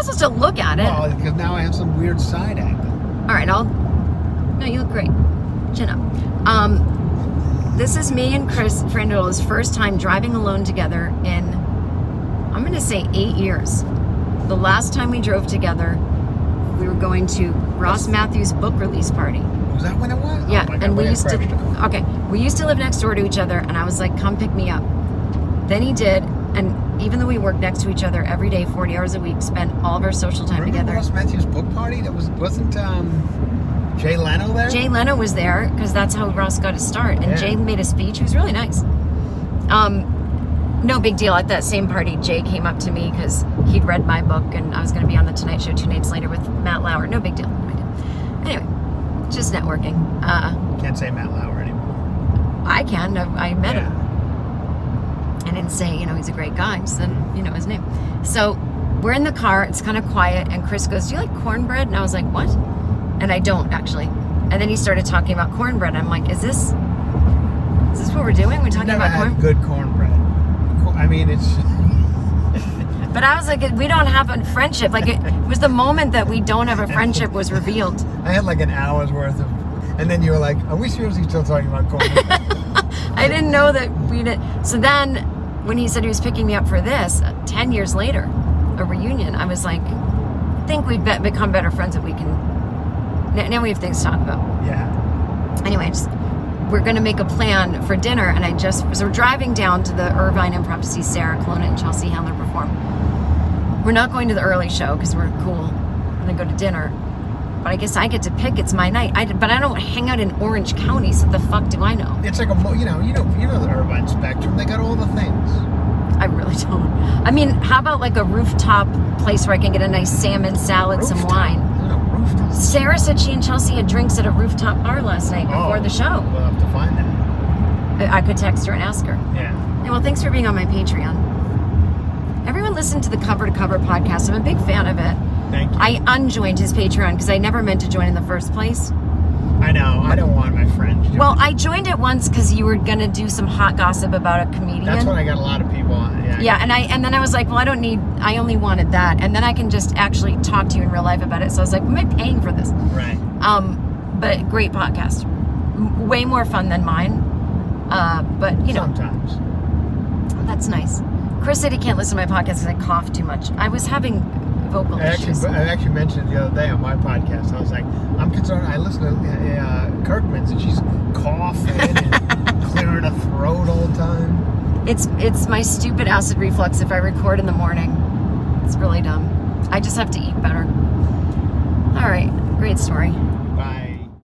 supposed to look at it. Well, because now I have some weird side angle. All right, no, you look great. Chin up. This is me and Chris Franjola's first time driving alone together in, I'm going to say 8 years. The last time we drove together, we were going to Ross Matthews' book release party. Was that when it was? Yeah, oh my God, and we used to live next door to each other, and I was like, come pick me up. Then he did, and even though we worked next to each other every day, 40 hours a week, spent all of our social time together. Ross Matthews' book party? That wasn't Jay Leno there? Jay Leno was there, because that's how Ross got his start, and Jay made a speech. He was really nice. No big deal. At that same party, Jay came up to me because he'd read my book, and I was going to be on The Tonight Show 2 nights later with Matt Lauer. No big deal. Anyway, just networking. Can't say Matt Lauer anymore. I can. I met him. I didn't say, he's a great guy. Just said, his name. So we're in the car. It's kind of quiet, and Chris goes, do you like cornbread? And I was like, what? And I don't, actually. And then he started talking about cornbread. I'm like, is this what we're doing? We're talking about cornbread? Good cornbread. I mean, it's... But I was like, we don't have a friendship. Like, it was the moment that we don't have a friendship was revealed. I had like an hour's worth of... And then you were like, are we seriously still talking about cornbread? I didn't know that we did. So then, when he said he was picking me up for this, 10 years later, a reunion, I was like, I think we've become better friends if we can... Now we have things to talk about. Yeah. Anyway, we're going to make a plan for dinner, and so we're driving down to the Irvine Improv to see Sarah, Colonna, and Chelsea Handler perform. We're not going to the early show because we're cool. We're going to go to dinner. But I guess I get to pick. It's my night. But I don't hang out in Orange County, so the fuck do I know? It's like you know the Irvine Spectrum. They got all the things. I really don't. I mean, how about like a rooftop place where I can get a nice salmon salad, some wine? Sarah said she and Chelsea had drinks at a rooftop bar last night before the show. We'll have to find that. I could text her and ask her. Yeah. Well, thanks for being on my Patreon. Everyone listen to the Cover to Cover podcast. I'm a big fan of it. Thank you. I unjoined his Patreon because I never meant to join in the first place. I know. I don't want my friends. Well, I joined it once because you were going to do some hot gossip about a comedian. That's when I got a lot of people on. Yeah, and then I was like, well, I only wanted that. And then I can just actually talk to you in real life about it. So I was like, am I paying for this? Right. But great podcast. Way more fun than mine. But, Sometimes. Well, that's nice. Chris said he can't listen to my podcast because I cough too much. I was having vocal issues. I actually mentioned it the other day on my podcast. I was like, I'm concerned. I listen to Kirkman's, and she's coughing and clearing her throat all the time. It's my stupid acid reflux if I record in the morning. It's really dumb. I just have to eat better. All right, great story.